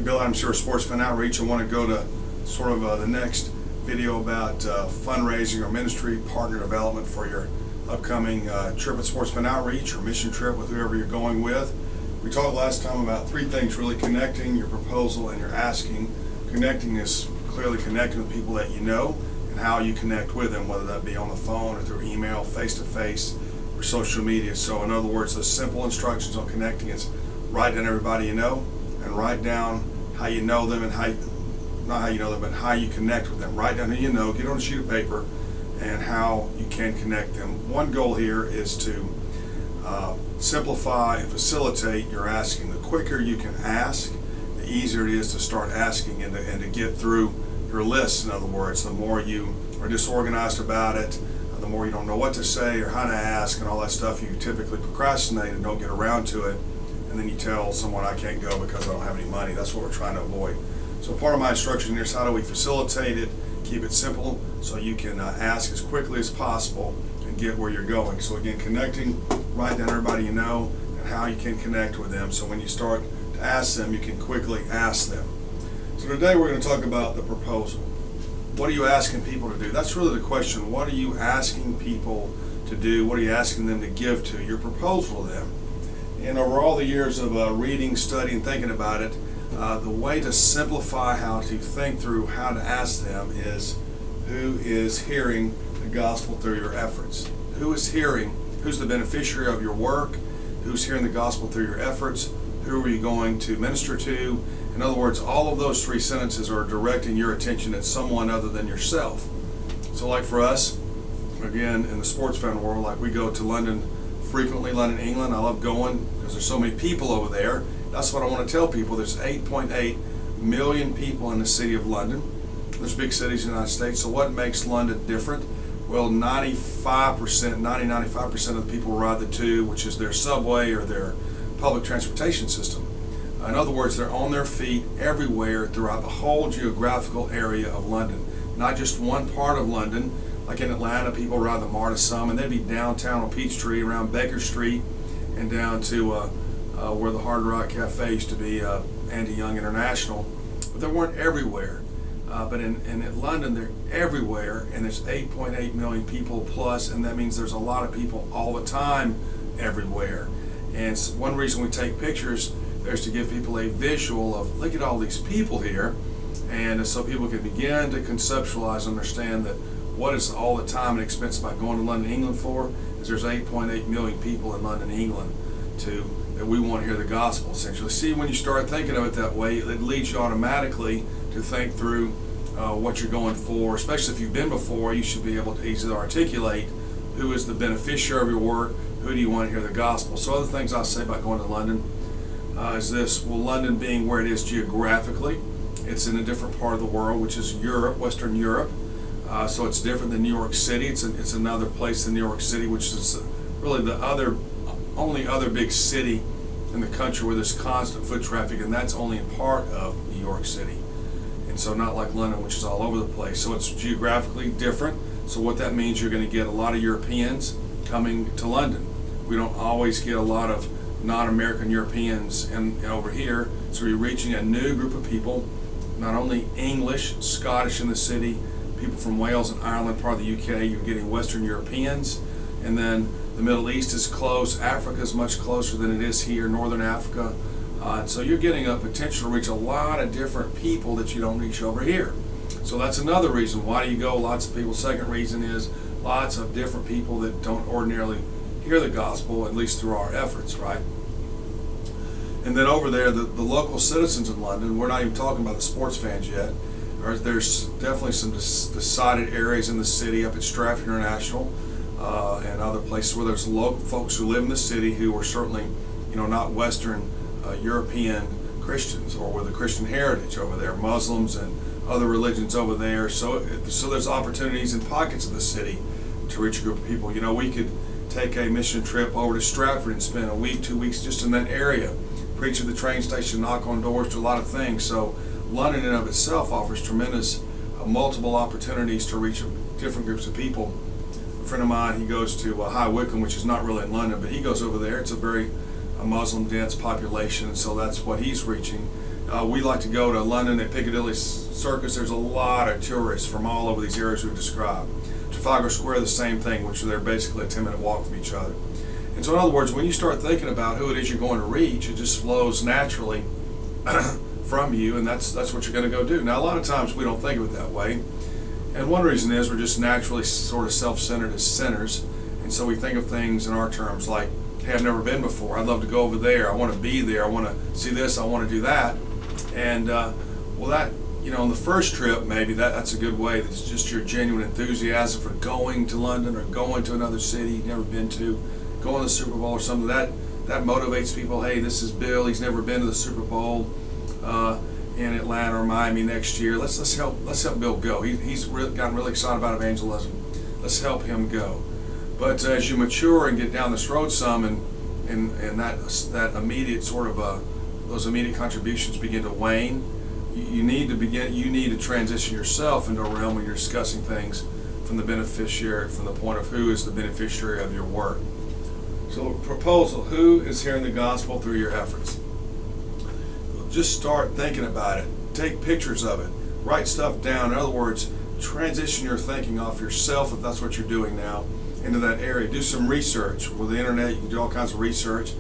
Hey Bill, I'm sure Sports Fan Outreach. I want to go to sort of the next video about fundraising or ministry partner development for your upcoming trip at Sports Fan Outreach or mission trip with whoever you're going with. We talked last time about three things really: connecting, your proposal, and your asking. Connecting is clearly connecting with people that you know and how you connect with them, whether that be on the phone or through email, face-to-face, or social media. So in other words, the simple instructions on connecting is write down everybody you know and write down how you know them and not how you know them, but how you connect with them. Write down who you know, get on a sheet of paper, and how you can connect them. One goal here is to simplify and facilitate your asking. The quicker you can ask, the easier it is to start asking and to get through your list. In other words, the more you are disorganized about it, the more you don't know what to say or how to ask and all that stuff, you typically procrastinate and don't get around to it. And then you tell someone, I can't go because I don't have any money. That's what we're trying to avoid. So part of my instruction here is how do we facilitate it, keep it simple so you can ask as quickly as possible and get where you're going. So again, connecting, write down everybody you know and how you can connect with them. So when you start to ask them, you can quickly ask them. So today we're going to talk about the proposal. What are you asking people to do? That's really the question. What are you asking people to do? What are you asking them to give to? Your proposal to them. And over all the years of reading, studying, thinking about it, the way to simplify how to think through how to ask them is who is hearing the gospel through your efforts. Who is hearing? Who's the beneficiary of your work? Who's hearing the gospel through your efforts? Who are you going to minister to? In other words, all of those three sentences are directing your attention at someone other than yourself. So like for us, again, in the sports fan world, like we go to London frequently, London, England. I love going because there's so many people over there. That's what I want to tell people. There's 8.8 million people in the city of London. There's big cities in the United States. So what makes London different? Well, 95% of the people ride the tube, which is their subway or their public transportation system. In other words, they're on their feet everywhere throughout the whole geographical area of London. Not just one part of London. Like in Atlanta, people ride the MARTA some, and they'd be downtown on Peachtree, around Baker Street, and down to where the Hard Rock Cafe used to be, Andy Young International. But they weren't everywhere. But in London, they're everywhere, and there's 8.8 million people plus, and that means there's a lot of people all the time everywhere. And so one reason we take pictures is to give people a visual of, look at all these people here, and so people can begin to conceptualize, understand that what is all the time and expense by going to London, England for is there's 8.8 million people in London, England that we want to hear the gospel, essentially. See, when you start thinking of it that way, it leads you automatically to think through what you're going for. Especially if you've been before, you should be able to easily articulate who is the beneficiary of your work, who do you want to hear the gospel. So other things I'll say about going to London is this: well, London being where it is geographically, it's in a different part of the world, which is Europe, Western Europe. So it's different than New York City. It's another place than New York City, which is really the only other big city in the country where there's constant foot traffic, and that's only a part of New York City. And so not like London, which is all over the place. So it's geographically different. So what that means, you're going to get a lot of Europeans coming to London. We don't always get a lot of non-American Europeans over here. So you're reaching a new group of people, not only English, Scottish in the city, people from Wales and Ireland, part of the UK, you're getting Western Europeans, and then the Middle East is close, Africa is much closer than it is here, Northern Africa, and so you're getting a potential to reach a lot of different people that you don't reach over here. So that's another reason. Why do you go? Lots of people. Second reason is lots of different people that don't ordinarily hear the gospel, at least through our efforts, right? And then over there, the local citizens in London, we're not even talking about the sports fans yet. There's definitely some decided areas in the city up at Stratford International and other places where there's local folks who live in the city who are certainly, not Western European Christians or with a Christian heritage over there, Muslims and other religions over there. So there's opportunities in pockets of the city to reach a group of people. We could take a mission trip over to Stratford and spend a week, 2 weeks just in that area, preach at the train station, knock on doors, do a lot of things. So London in and of itself offers tremendous multiple opportunities to reach different groups of people. A friend of mine, he goes to High Wycombe, which is not really in London, but he goes over there. It's a very Muslim dense population, and so that's what he's reaching. We like to go to London at Piccadilly Circus. There's a lot of tourists from all over these areas we've described. Trafalgar Square, the same thing, which they're basically a 10-minute walk from each other. And so in other words, when you start thinking about who it is you're going to reach, it just flows naturally from you, and that's what you're going to go do. Now, a lot of times we don't think of it that way. And one reason is we're just naturally sort of self-centered as sinners. And so we think of things in our terms like, hey, I've never been before. I'd love to go over there. I want to be there. I want to see this. I want to do that. And well, that, on the first trip, maybe that's a good way. That's just your genuine enthusiasm for going to London or going to another city you've never been to, going to the Super Bowl or something. That motivates people. Hey, this is Bill. He's never been to the Super Bowl in Atlanta or Miami next year. Let's help Bill go. He's gotten really excited about evangelism. Let's help him go. But as you mature and get down this road some, and that immediate sort of those immediate contributions begin to wane, you need to transition yourself into a realm where you're discussing things from the point of who is the beneficiary of your work. So, proposal: who is hearing the gospel through your efforts? Just start thinking about it. Take pictures of it. Write stuff down. In other words, transition your thinking off yourself, if that's what you're doing now, into that area. Do some research. With the internet, you can do all kinds of research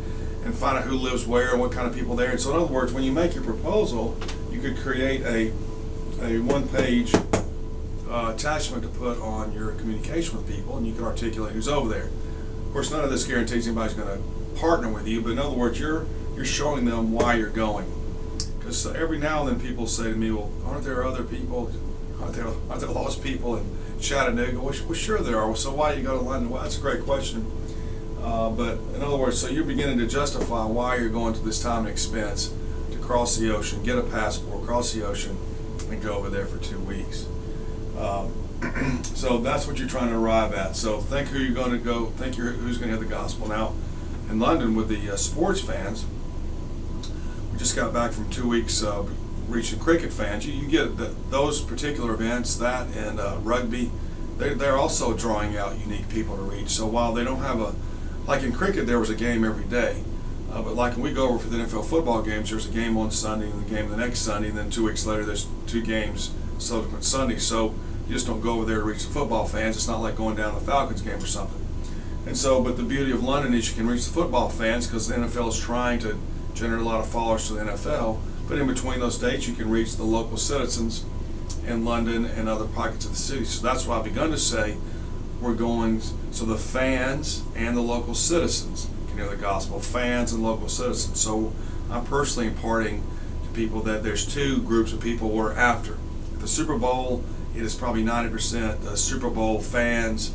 and find out who lives where and what kind of people there. And so in other words, when you make your proposal, you could create a one-page attachment to put on your communication with people, and you can articulate who's over there. Of course, none of this guarantees anybody's going to partner with you, but in other words, you're showing them why you're going. Because every now and then people say to me, well, aren't there other people? Aren't there lost people in Chattanooga? Well, sure there are. So why do you go to London? Well, that's a great question. But in other words, so you're beginning to justify why you're going to this time and expense to cross the ocean, get a passport, cross the ocean, and go over there for 2 weeks. So that's what you're trying to arrive at. So think who you're going to go. Think who's going to hear the gospel. Now, in London with the sports fans, we just got back from 2 weeks reaching cricket fans. You get those particular events, that and rugby. They're also drawing out unique people to reach. So while they don't have like in cricket, there was a game every day. But like when we go over for the NFL football games, there's a game on Sunday and the game the next Sunday, and then 2 weeks later there's 2 games subsequent Sunday. So you just don't go over there to reach the football fans. It's not like going down to the Falcons game or something. And so, but the beauty of London is you can reach the football fans because the NFL is trying to generate a lot of followers to the NFL. But in between those dates, you can reach the local citizens in London and other pockets of the city. So that's why I've begun to say we're going, so the fans and the local citizens can hear the gospel, fans and local citizens. So I'm personally imparting to people that there's 2 groups of people we're after. At the Super Bowl, it is probably 90% the Super Bowl fans.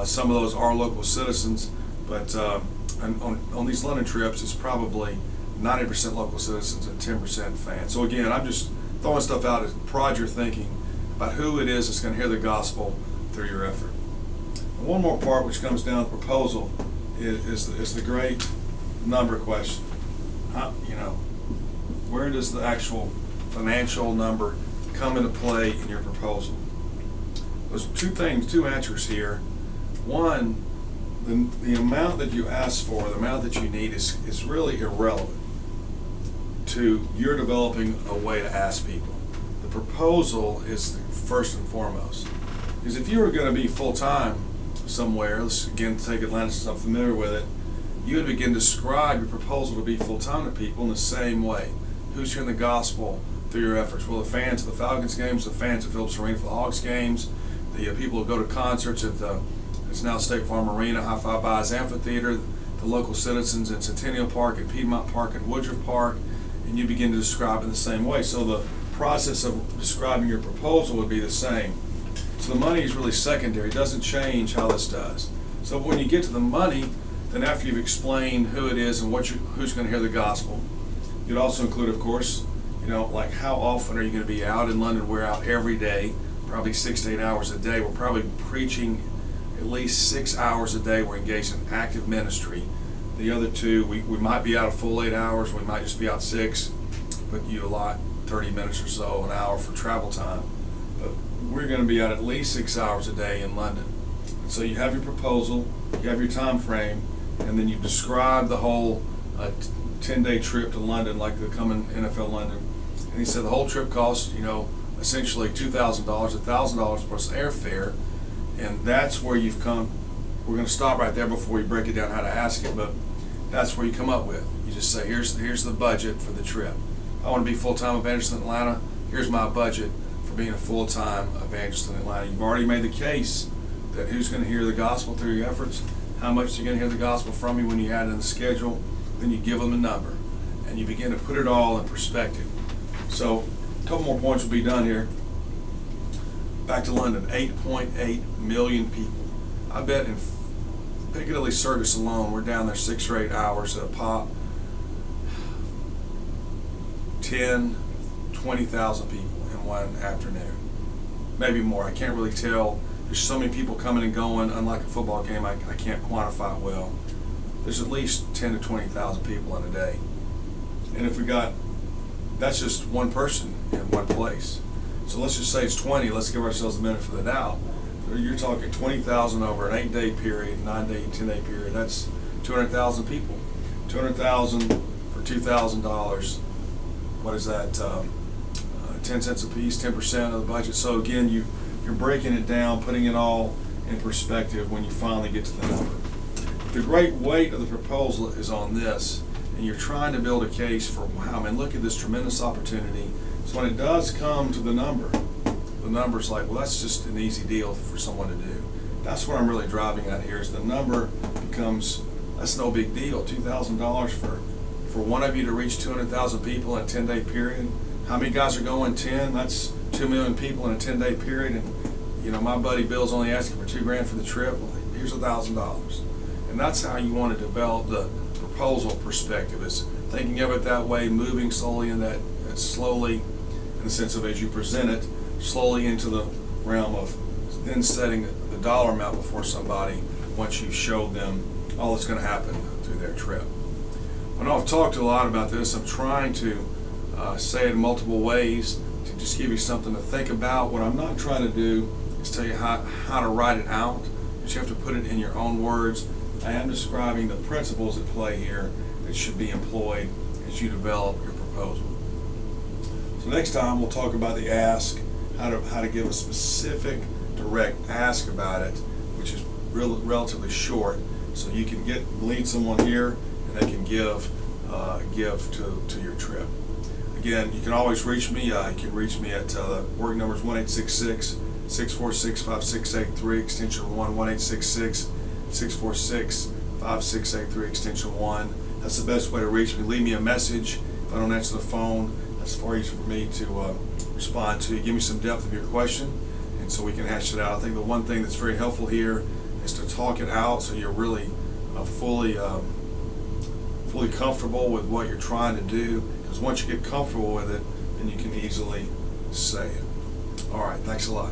Some of those are local citizens, but on these London trips, it's probably 90% local citizens and 10% fans. So again, I'm just throwing stuff out to prod your thinking about who it is that's going to hear the gospel through your effort. And one more part which comes down to proposal is the great number question. Where does the actual financial number come into play in your proposal? There's 2 answers here. One, the amount that you ask for, the amount that you need is really irrelevant to you're developing a way to ask people. The proposal is first and foremost. Because if you were going to be full-time somewhere, let's again take Atlanta since I'm familiar with it, you would begin to describe your proposal to be full-time to people in the same way. Who's hearing the gospel through your efforts? Well, the fans of the Falcons games, the fans of Phillips Arena for the Hawks games, the people who go to concerts at it's now State Farm Arena, High Five Buys Amphitheater, the local citizens in Centennial Park and Piedmont Park and Woodruff Park, and you begin to describe in the same way. So the process of describing your proposal would be the same. So the money is really secondary. It doesn't change how this does. So when you get to the money, then after you've explained who it is and who's going to hear the gospel, you'd also include, of course, like how often are you going to be out in London? We're out every day, probably 6 to 8 hours a day. We're probably preaching at least 6 hours a day. We're engaged in active ministry. The other 2, we might be out a full 8 hours. We might just be out 6, but you allot 30 minutes or so, an hour for travel time. But we're going to be out at least 6 hours a day in London. And so you have your proposal, you have your time frame, and then you describe the whole 10-day trip to London, like the coming NFL London. And he said the whole trip costs, essentially $2,000, $1,000 plus airfare, and that's where you've come. We're going to stop right there before we break it down how to ask it, but that's where you come up with. You just say, here's the budget for the trip. I want to be full-time evangelist in Atlanta. Here's my budget for being a full-time evangelist in Atlanta. You've already made the case that who's going to hear the gospel through your efforts, how much you're going to hear the gospel from you when you add it in the schedule. Then you give them a number, and you begin to put it all in perspective. So a couple more points will be done here. Back to London, 8.8 million people. I bet in Piccadilly Circus alone, we're down there 6 or 8 hours at a pop. 10, 20,000 people in one afternoon. Maybe more, I can't really tell. There's so many people coming and going, unlike a football game, I can't quantify it well. There's at least 10 to 20,000 people in a day. And if that's just one person in one place. So let's just say it's 20, let's give ourselves a benefit of the doubt. You're talking 20,000 over an 8-day period, 9-day, 10-day period. That's 200,000 people. 200,000 for $2,000. What is that? 10 cents a piece, 10% of the budget. So again, you're breaking it down, putting it all in perspective when you finally get to the number. The great weight of the proposal is on this, and you're trying to build a case for, wow, man, look at this tremendous opportunity. So when it does come to the number's like, well, that's just an easy deal for someone to do. That's what I'm really driving at here, is the number becomes, that's no big deal. $2,000 for one of you to reach 200,000 people in a 10-day period. How many guys are going? 10? That's 2 million people in a 10-day period. And my buddy Bill's only asking for $2,000 for the trip. Well, here's $1,000. And that's how you want to develop the proposal perspective, is thinking of it that way, moving slowly in the sense of as you present it, slowly into the realm of then setting the dollar amount before somebody once you've showed them all that's going to happen through their trip. I know I've talked a lot about this. I'm trying to say it in multiple ways to just give you something to think about. What I'm not trying to do is tell you how to write it out, but you have to put it in your own words. I am describing the principles at play here that should be employed as you develop your proposal. So next time we'll talk about the ask, how to give a specific, direct ask about it, which is relatively short, so you can lead someone here and they can give to your trip. Again, you can always reach me. You can reach me at work number is 1-866-646-5683, extension 1, 1-866-646-5683, extension 1. That's the best way to reach me. Leave me a message. If I don't answer the phone, that's far easier for me to respond to. Give me some depth of your question, and so we can hash it out. I think the one thing that's very helpful here is to talk it out so you're really fully comfortable with what you're trying to do, because once you get comfortable with it, then you can easily say it. All right, thanks a lot.